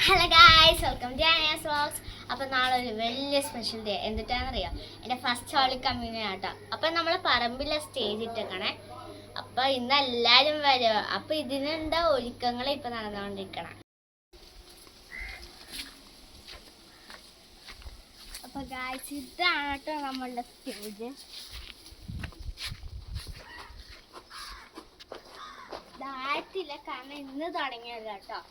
Hello guys, welcome to Annie's vlogs. അപ്പോൾ നാളെ ഒരു വലിയ സ്പെഷ്യൽ ഡേ എന്തിട്ടാണെന്നറിയാം, എൻ്റെ ഫസ്റ്റ് ഹോളി കമ്മ്യൂണിയൻ ആട്ടോ. അപ്പം നമ്മൾ പറമ്പിലെ സ്റ്റേജ് ഇട്ടേക്കണേ. അപ്പോൾ ഇന്ന് എല്ലാവരും വരും. അപ്പോൾ ഇതിനെന്താ ഒരുക്കങ്ങൾ ഇപ്പം നടന്നുകൊണ്ടിരിക്കണം. അപ്പോൾ ഗായ്സ്, ഇതാണ് കേട്ടോ നമ്മളുടെ സ്റ്റേജ്. ഇതായിട്ടില്ല, കാരണം ഇന്ന് തുടങ്ങിയല്ല കേട്ടോ.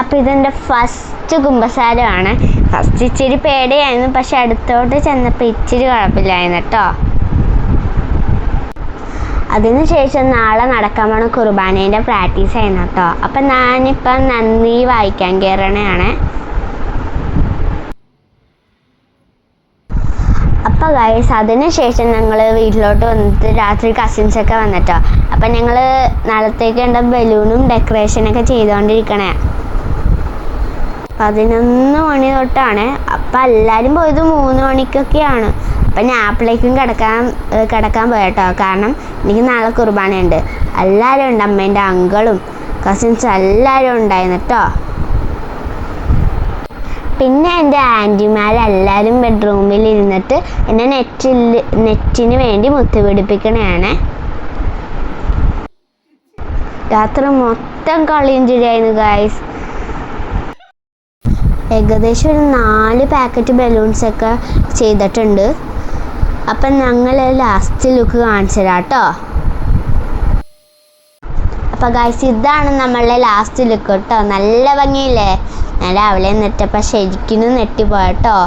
അപ്പോൾ ഇതെൻ്റെ ഫസ്റ്റ് കുമ്പസാരമാണ്. ഫസ്റ്റ് ഇച്ചിരി പേടിയായിരുന്നു, പക്ഷെ അടുത്തോട്ട് ചെന്നപ്പോൾ ഇച്ചിരി കുഴപ്പമില്ലായിരുന്നു കേട്ടോ. അതിനുശേഷം നാളെ നടക്കാൻ പോണ കുർബാനേൻ്റെ പ്രാക്ടീസ് ആയിരുന്നു കേട്ടോ. അപ്പം ഞാനിപ്പം നന്ദി വായിക്കാൻ കയറണയാണ്. അപ്പോൾ ഗൈസ്, അതിനുശേഷം ഞങ്ങൾ വീട്ടിലോട്ട് വന്നിട്ട് രാത്രി കസിൻസൊക്കെ വന്നിട്ടോ. അപ്പം ഞങ്ങൾ നാളത്തേക്ക് വേണ്ട ബലൂണും ഡെക്കറേഷനൊക്കെ ചെയ്തുകൊണ്ടിരിക്കണേ. 11 മണി തൊട്ടാണ്. അപ്പം എല്ലാവരും പോയത് 3 മണിക്കൊക്കെയാണ്. അപ്പം ഞാൻ അപ്പോഴേക്കും കിടക്കാൻ പോയട്ടോ, കാരണം എനിക്ക് നാളെ കുർബാനയുണ്ട്. എല്ലാവരും ഉണ്ട്, അമ്മേൻ്റെ അങ്കിളും കസിൻസും എല്ലാവരും ഉണ്ടായിരുന്നു കേട്ടോ. പിന്നെ എൻ്റെ ആൻറ്റിമാരെല്ലാവരും ബെഡ്റൂമിൽ ഇരുന്നിട്ട് എന്നെ നെറ്റിന് വേണ്ടി മുത്ത് പിടിപ്പിക്കണതാണ്. രാത്രി മൊത്തം കളിയും ചിരിയായിരുന്നു ഗായ്സ്. ഏകദേശം ഒരു 4 പാക്കറ്റ് ബലൂൺസൊക്കെ ചെയ്തിട്ടുണ്ട്. അപ്പം ഞങ്ങൾ ലാസ്റ്റ് ലുക്ക് കാണിച്ചു തരാം കേട്ടോ. അപ്പം ഗൈസ്, ഇതാണ് നമ്മളുടെ ലാസ്റ്റ് ലുക്ക് കേട്ടോ. നല്ല ഭംഗിയില്ലേ? ഞാൻ രാവിലെ നെറ്റപ്പം ശരിക്കും നെട്ടിപ്പോയട്ടോ.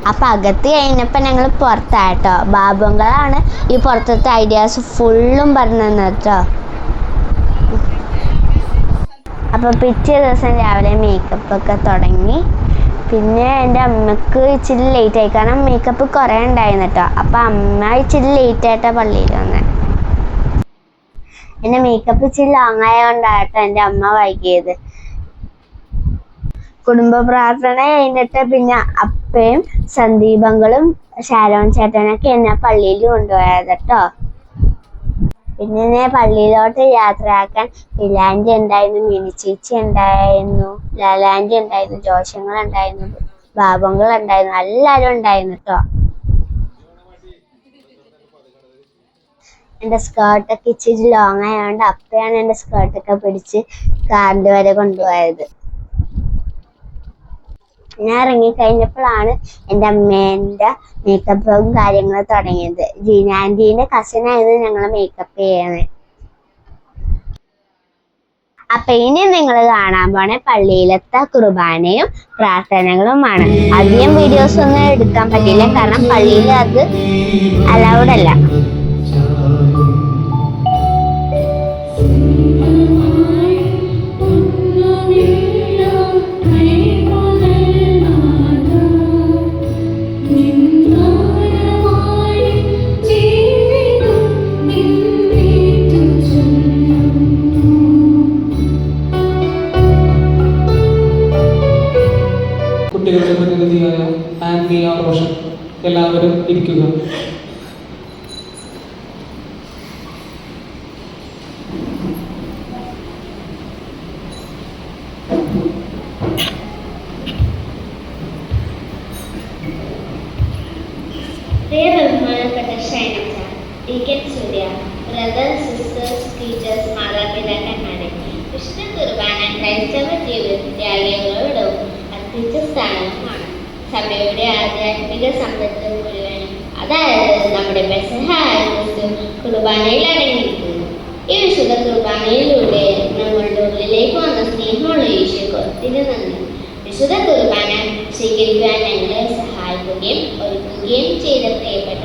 അപ്പം അകത്ത് കഴിഞ്ഞപ്പോൾ ഞങ്ങൾ പുറത്തായിട്ടോ. ബാബുങ്കളാണ് ഈ പുറത്തത്തെ ഐഡിയാസ് ഫുള്ളും പറഞ്ഞു തന്നത് കേട്ടോ. അപ്പോൾ പിറ്റേ ദിവസം രാവിലെ മേക്കപ്പൊക്കെ തുടങ്ങി. പിന്നെ എൻ്റെ അമ്മക്ക് ഇച്ചിരി ലേറ്റായി, കാരണം മേക്കപ്പ് കുറേ ഉണ്ടായിരുന്നു കേട്ടോ. അപ്പം അമ്മ ഇച്ചിരി ലേറ്റായിട്ടാണ് പള്ളിയിൽ വന്നത്. എൻ്റെ മേക്കപ്പ് ഇച്ചിരി ലോങ് ആയതുകൊണ്ടാട്ടോ എൻ്റെ അമ്മ വൈകിയത്. കുടുംബ പ്രാർത്ഥന കഴിഞ്ഞിട്ട് പിന്നെ അപ്പയും സന്ദീപങ്ങളും ഷാരോൺ ചേട്ടനൊക്കെ എന്നെ പള്ളിയിൽ കൊണ്ടുപോയത് കേട്ടോ. പിന്നെ എന്നെ പള്ളിയിലോട്ട് യാത്രയാക്കാൻ പിലാൻറ്റി ഉണ്ടായിരുന്നു, മിനിച്ചേച്ചി ഉണ്ടായിരുന്നു, ലാലാൻറ്റി ഉണ്ടായിരുന്നു, ജോഷങ്ങളുണ്ടായിരുന്നു, ബാബങ്ങളുണ്ടായിരുന്നു, എല്ലാവരും ഉണ്ടായിരുന്നു കേട്ടോ. എൻ്റെ സ്കേർട്ടൊക്കെ ഇച്ചിരി ലോങ് ആയതുകൊണ്ട് അപ്പയാണ് എൻ്റെ സ്കേർട്ടൊക്കെ പിടിച്ച് കാറിൻ്റെ വരെ കൊണ്ടുപോയത്. ഞാൻ ഇറങ്ങിക്കഴിഞ്ഞപ്പോഴാണ് എൻ്റെ അമ്മേൻ്റെ മേക്കപ്പും കാര്യങ്ങളും തുടങ്ങിയത്. ജീനാൻറ്റീൻ്റെ കസിനായിരുന്നു ഞങ്ങൾ മേക്കപ്പ് ചെയ്യുന്നത്. അപ്പം ഇനി നിങ്ങൾ കാണാൻ പോണേ പള്ളിയിലത്തെ കുർബാനയും പ്രാർത്ഥനകളുമാണ്. അധികം വീഡിയോസ് ഒന്നും എടുക്കാൻ പറ്റില്ല, കാരണം പള്ളിയിൽ അത് അലൗഡ് അല്ല. കുട്ടികളുടെ പ്രതിനിധിയായ ആൻമി റോഷൻ, എല്ലാവരും ഇരിക്കുക. ബഹുമാനപ്പെട്ട ഷൈനച്ച, ഡിക്കൻ സൂര്യ, ബ്രദേഴ്സ്, സിസ്റ്റേഴ്സ്, ടീച്ചേഴ്സ്, മാതാപിതാക്കന്മാരെ, വിശുദ്ധ കുർബാന ക്രൈസ്തവ ജീവിതത്യാഗികളോടും അർപ്പിച്ച സ്ഥാനമാണ്. സഭയുടെ ആധ്യാത്മിക സമ്പത്ത് മുഴുവനും, അതായത് നമ്മുടെ പെസഹായ ക്രിസ്തു കുർബാനയിൽ അടങ്ങിയിരിക്കുന്നു. ഈ വിശുദ്ധ കുർബാനയിലൂടെ നമ്മളുടെ ഉള്ളിലേക്ക് വന്ന സ്നേഹമുള്ള ഈശോയ്ക്ക് ഒത്തിരി നന്ദി. വിശുദ്ധ കുർബാന സ്വീകരിക്കുവാൻ ഞങ്ങളെ സഹായിക്കുകയും ഒരുക്കുകയും ചെയ്ത പ്രിയപ്പെട്ട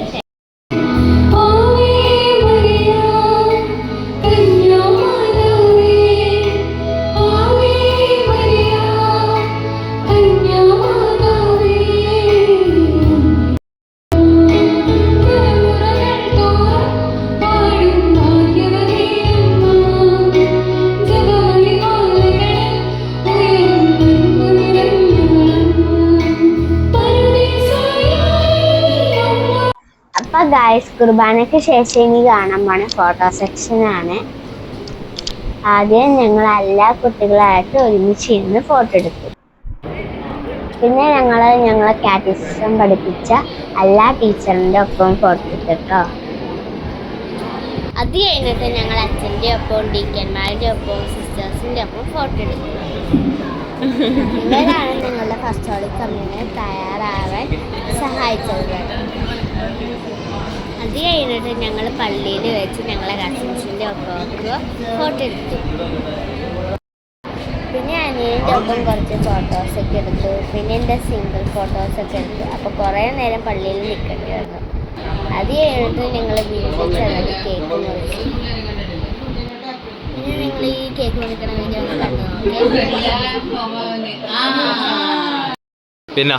Paradiso ഗായ്സ് കുർബാനയ്ക്ക് ശേഷം ഇനി കാണാൻ പോണ ഫോട്ടോ സെക്ഷനാണ്. ആദ്യം ഞങ്ങൾ എല്ലാ കുട്ടികളായിട്ട് ഒരുമിച്ച് ഇരുന്ന് ഫോട്ടോ എടുത്തു. പിന്നെ ഞങ്ങളെ കാറ്റഗിസം പഠിപ്പിച്ച എല്ലാ ടീച്ചറിൻ്റെ ഒപ്പം ഫോട്ടോ എടുത്തിട്ടോ. അത് കഴിഞ്ഞിട്ട് ഞങ്ങൾ അച്ഛൻ്റെ ഒപ്പം ടീച്ചർമാരുടെ ഒപ്പം സിസ്റ്റേഴ്സിൻ്റെ ഒപ്പം ഫോട്ടോ എടുത്തു. ഇവരാണ് ഞങ്ങളുടെ ഫസ്റ്റ് ഹോളി കമ്മ്യൂണിന് തയ്യാറാവാൻ സഹായിച്ചത്. അത് കഴിഞ്ഞിട്ട് ഞങ്ങൾ പള്ളിയിൽ വെച്ച് ഞങ്ങളെ കസിൻസിൻ്റെ ഒപ്പമൊക്കെ ഫോട്ടോ എടുത്തു. പിന്നെ അനിയൻ്റെ ഒപ്പം കുറച്ച് ഫോട്ടോസൊക്കെ എടുത്തു. പിന്നെ എൻ്റെ സിംഗിൾ ഫോട്ടോസൊക്കെ എടുത്തു. അപ്പോൾ കുറേ നേരം പള്ളിയിൽ നിൽക്കേണ്ടി വന്നു. അത് കഴിഞ്ഞിട്ട് ഞങ്ങൾ വീട്ടിൽ ചെന്നിട്ട് കേക്ക് മുറിച്ചു. പിന്നെ നിങ്ങൾ ഈ കേക്ക് മുറിക്കണ വീഡിയോ ഒന്ന് കണ്ടു നോക്കേ. പിന്നെ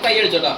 കൈ അടിച്ചോട്ടോ.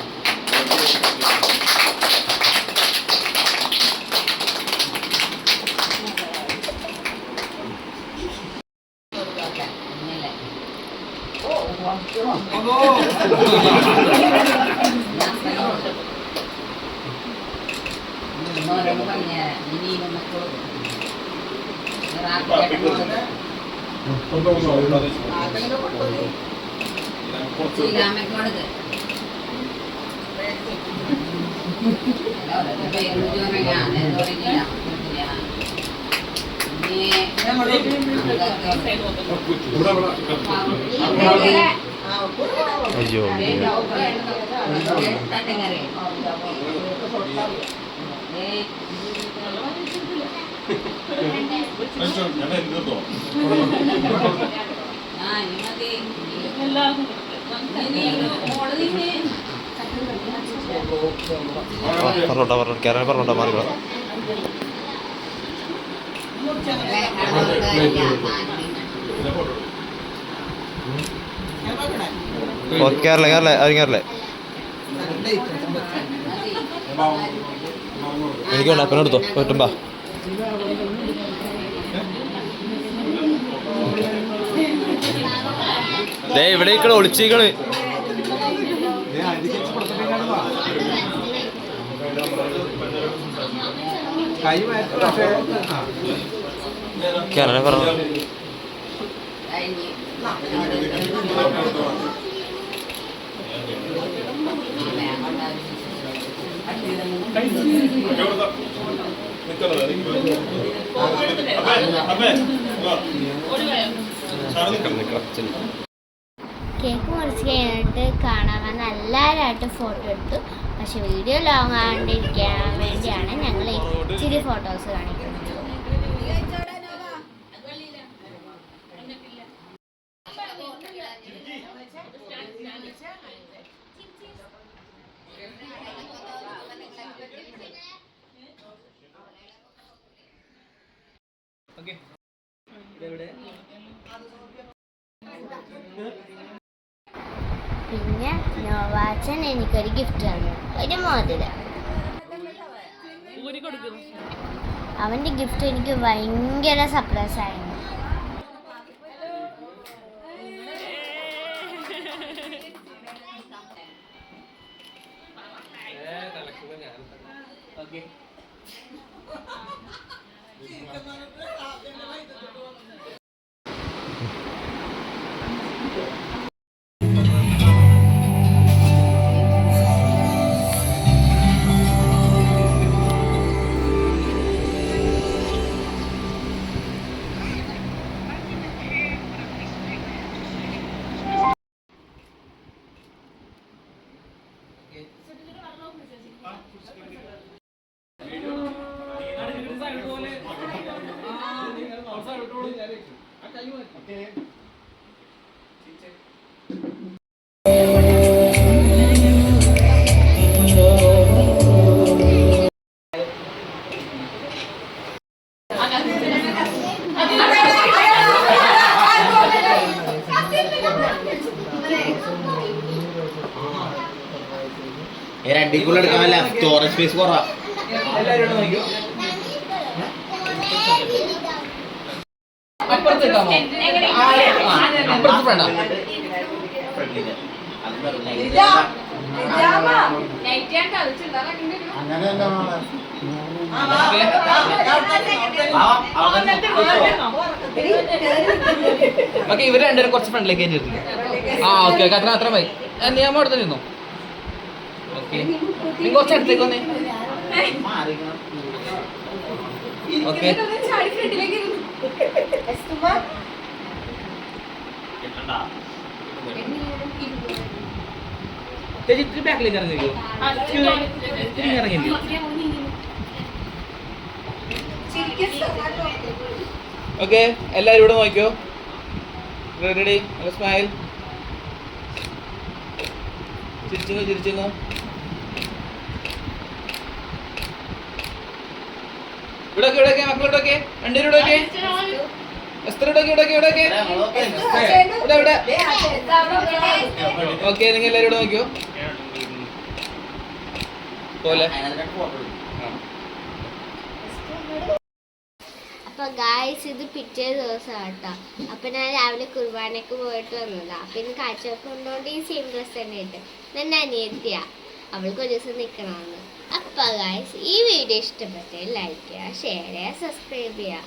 അയ്യോ പറഞ്ഞോട്ടോ മാറിക്കോ. കേരള എനിക്ക് വേണ്ട അപ്പം എടുത്തോ പറ്റുമ്പോ. ഇവിടെ ഒളിച്ചേക്കള് കേരള പറഞ്ഞു. കേക്ക് മുറിച്ച് കഴിഞ്ഞിട്ട് കാണാൻ എല്ലാവരായിട്ട് ഫോട്ടോ എടുത്തു. പക്ഷെ വീഡിയോ ലോങ് ആകാണ്ടിരിക്കാൻ വേണ്ടിയാണ് ഞങ്ങൾ ഇച്ചിരി ഫോട്ടോസ് കാണിക്കുന്നത്. പിന്നെ നോവാച്ചൻ എനിക്കൊരു ഗിഫ്റ്റ് തന്നു, ഒരു മോതിരം. അവൻ്റെ ഗിഫ്റ്റ് എനിക്ക് ഭയങ്കര സർപ്രൈസ് ആയിരുന്നു. രണ്ടിക്കുള്ള എടുക്കാമല്ല, സ്റ്റോറേജ് സ്പേസ് കുറവാ. അപ്പുറത്തേക്കാമോ അപ്പുറത്ത് വേണ്ട ഓക്കെ ഇവര് രണ്ടുപേരും കുറച്ച് ഫ്രണ്ടിലേക്ക് കഴിഞ്ഞിരുന്നു ആ ഓക്കെ ഓക്കെ അത്ര മതി നിയമം അവിടെ തന്നെ ഇരുന്നോ ഓക്കെ നിങ്ങൾ കുറച്ച് അടുത്തേക്ക് വന്നേ ഓക്കെ ചേച്ചി ഇത്തിരി ബാക്കിലേക്ക് ഇറങ്ങിയോ ഇറങ്ങില്ലേ ഓക്കെ എല്ലാവരും ഇവിടെ നോക്കിയോ റെഡി സ്മൈൽ ചിരിച്ചിങ്ങോ ഇവിടൊക്കെ മക്കളിവിടൊക്കെ രണ്ടുപേരും ഇവിടൊക്കെ ഇവിടെ ഓക്കെ നിങ്ങൾ എല്ലാവരും ഇവിടെ നോക്കിയോ പോലെ അപ്പൊ ഗായ്സ് ഇത് പിറ്റേ ദിവസം കേട്ടോ. അപ്പൊ ഞാൻ രാവിലെ കുർബാനക്ക് പോയിട്ട് വന്നതാ. അപ്പൊ ഇന്ന് കാഴ്ചവെപ്പ് കൊണ്ടുകൊണ്ട് ഈ സെയിം ഡ്രസ് തന്നെ ഇട്ട് എന്നെ അനിയത്തിയാ, അവൾക്ക് ഒരു ദിവസം നിൽക്കണമെന്ന്. അപ്പൊ ഗായ്സ് ഈ വീഡിയോ ഇഷ്ടപ്പെട്ടേ ലൈക്ക് ചെയ്യുക, ഷെയർ ചെയ്യുക, സബ്സ്ക്രൈബ് ചെയ്യുക.